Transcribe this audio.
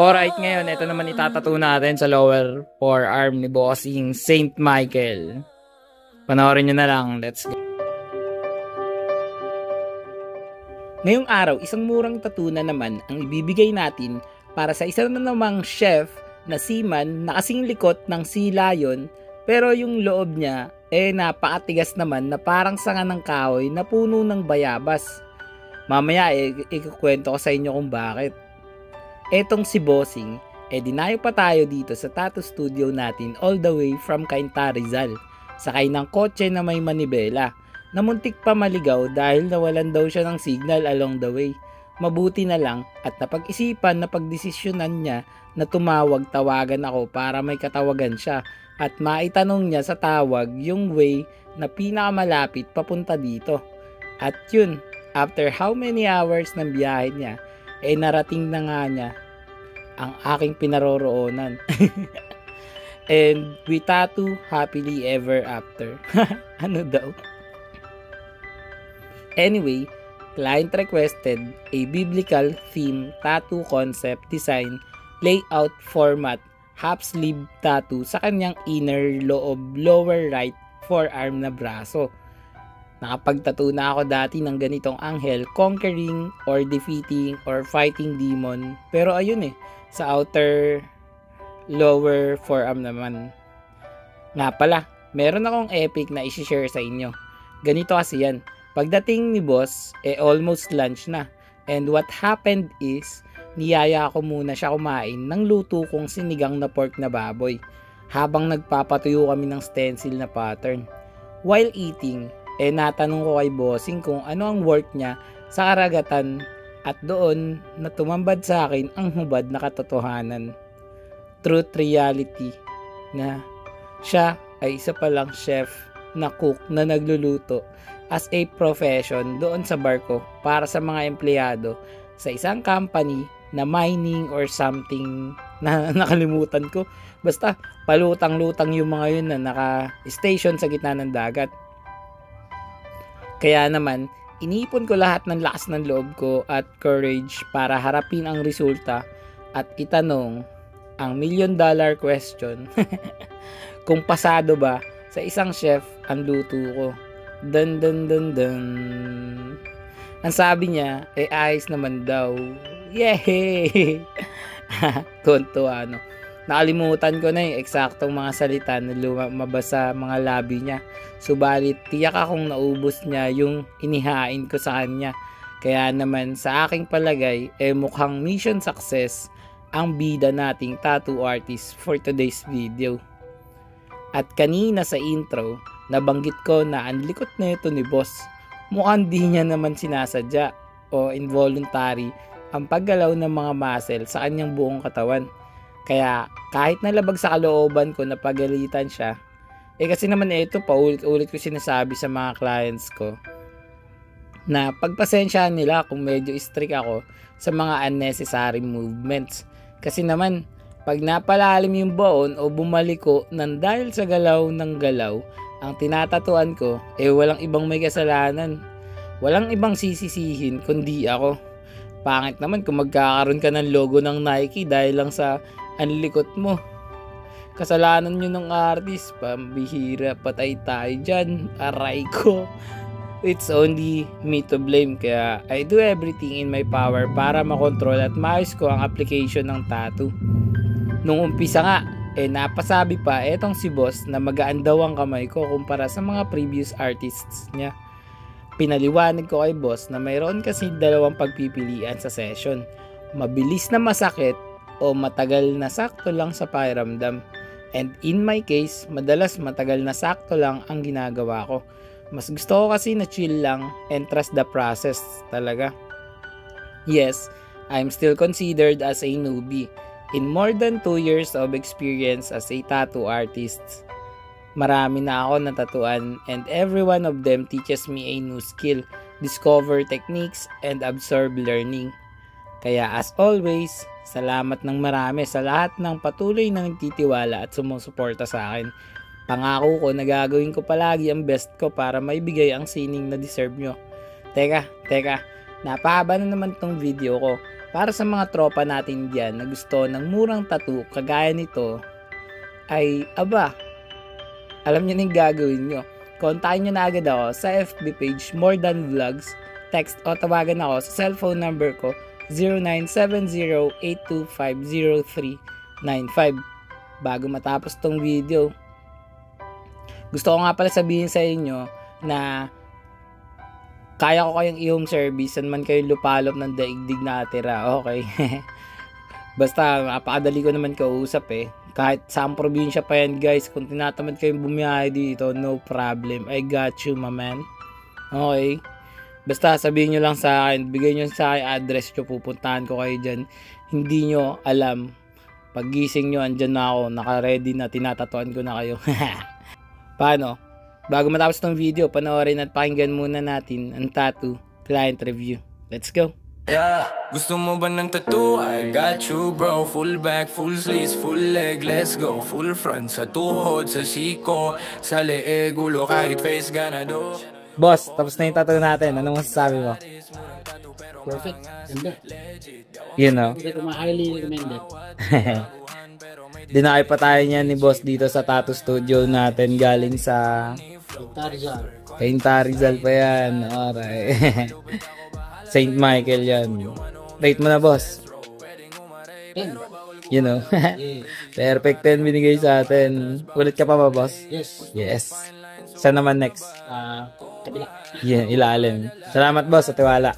Alright, ngayon, ito naman itatattoo natin sa lower forearm ni Bossing Saint Michael. Panoorin nyo na lang. Let's go. Ngayong araw, isang murang tattoo na naman ang ibibigay natin para sa isa na namang chef na seaman na kasing likot ng sea lion, pero yung loob niya napakatigas naman na parang sanga ng kahoy na puno ng bayabas. Mamaya ikukwento ko sa inyo kung bakit. Etong si Bossing, dinayo pa tayo dito sa tattoo studio natin all the way from Cainta, Rizal. Sakay ng kotse na may manibela, na muntik pa maligaw dahil nawalan daw siya ng signal along the way. Mabuti na lang at napag-isipan na pagdesisyonan niya na tawagan ako para may katawagan siya at maitanong niya sa tawag yung way na pinakamalapit papunta dito. At yun, after how many hours ng biyahe niya, narating na nga niya ang aking pinaroroonan. And we tattoo happily ever after. Ano daw? Anyway, client requested a biblical theme tattoo concept design, layout, format, half sleeve tattoo sa kanyang inner loob lower right forearm na braso. Nakapag-tattoo na ako dati ng ganitong anghel, conquering or defeating or fighting demon. Pero ayun sa outer lower forearm naman. Nga pala, meron akong epic na isi-share sa inyo. Ganito kasi yan. Pagdating ni boss, almost lunch na. And what happened is, niyaya ko muna siya kumain ng luto kong sinigang na pork na baboy habang nagpapatuyo kami ng stencil na pattern. While eating, natanong ko kay Bossing kung ano ang work niya sa karagatan at doon na tumambad sa akin ang hubad na katotohanan. Truth reality na siya ay isa palang chef na cook na nagluluto as a profession doon sa barko para sa mga empleyado sa isang company na mining or something na nakalimutan ko. Basta palutang-lutang yung mga yun na naka-station sa gitna ng dagat. Kaya naman, iniipon ko lahat ng lakas ng loob ko at courage para harapin ang resulta at itanong ang $1 million question. Kung pasado ba sa isang chef ang luto ko. Dun dun dun dun. Ang sabi niya, ayos naman daw. Yay! Tuntua, no? Nakalimutan ko na yung eksaktong mga salita na lumabas sa mga labi niya. Subalit, tiyak akong naubos niya yung inihain ko sa kanya. Kaya naman, sa aking palagay, mukhang mission success ang bida nating tattoo artist for today's video. At kanina sa intro, nabanggit ko na ang likot na ito ni boss. Mukhang di niya naman sinasadya o involuntary ang paggalaw ng mga muscle sa kanyang buong katawan. Kaya kahit nalabag sa kalooban ko na pagalitan siya, kasi naman ito paulit-ulit ko sinasabi sa mga clients ko na pagpasensyahan nila kung medyo strict ako sa mga unnecessary movements. Kasi naman, pag napalalim yung baon o bumaliko ng dahil sa galaw ng galaw, ang tinatatuan ko, walang ibang may kasalanan. Walang ibang sisisihin kundi ako. Pangit naman kung magkakaroon ka ng logo ng Nike dahil lang sa anlikot mo. Kasalanan nyo ng artist, pambihira, patay tayo dyan, aray ko. It's only me to blame, kaya I do everything in my power para makontrol at maayos ko ang application ng tattoo. Nung umpisa nga, napasabi pa etong si boss na magaan daw ang kamay ko kumpara sa mga previous artists niya. Pinaliwanag ko kay boss na mayroon kasi dalawang pagpipilian sa session. Mabilis na masakit o matagal na sakto lang sa pakiramdam. And in my case, madalas matagal na sakto lang ang ginagawa ko. Mas gusto ko kasi na chill lang and trust the process talaga. Yes, I'm still considered as a newbie. In more than 2 years of experience as a tattoo artist, marami na ako natatuan and every one of them teaches me a new skill, discover techniques, and absorb learning. Kaya as always, salamat ng marami sa lahat ng patuloy na nagtitiwala at sumusuporta sa akin. Pangako ko na gagawin ko palagi ang best ko para maibigay ang sining na deserve nyo. Teka, napahaba na naman tong video ko. para sa mga tropa natin dyan na gusto ng murang tattoo kagaya nito, ay aba, alam nyo na yung gagawin nyo. Kontakin nyo na agad ako sa FB page More Than Vlogs, text o tawagan ako sa cellphone number ko 0970-825-0395. Bago matapos tong video, gusto ko nga pala sabihin sa inyo na kaya ko kayong i-home service saan man kayo lupalop ng daigdig na atira, okay? Basta napakadali ko naman kausap kahit saan probinsya pa yan guys, kung tinatamad kayong bumiyahe dito, no problem, I got you my man. Okay, basta sabihin nyo lang sa akin, bigay nyo sa akin address nyo, pupuntahan ko kayo dyan. Hindi nyo alam, paggising nyo andyan na ako, naka-ready na, tinatatuan ko na kayo. Paano? Bago matapos tong video, panoorin at pakinggan muna natin ang tattoo client review. Let's go! Yeah, gusto mo ba ng tattoo? I got you bro. Full back, full sleeves, full leg, let's go. Full front, sa tuhod, sa siko, sa leeg, ulo, kahit face ganado. Boss, tapos na yung tattoo natin. Anong masasabi mo? Perfect. Ganda. You know? Hindi ko highly recommended. Dinakay pa tayo niyan ni boss dito sa tattoo studio natin galing sa Tarzan. Painta Rizal pa yan. Alright. Saint Michael yan. Rate mo na boss. 10. You know? Yeah. Perfect 10 binigay sa atin. Ulit ka pa ba boss? Yes. Yes. Saan naman next? Kabila. Yeah, ilalim. Salamat boss sa tiwala.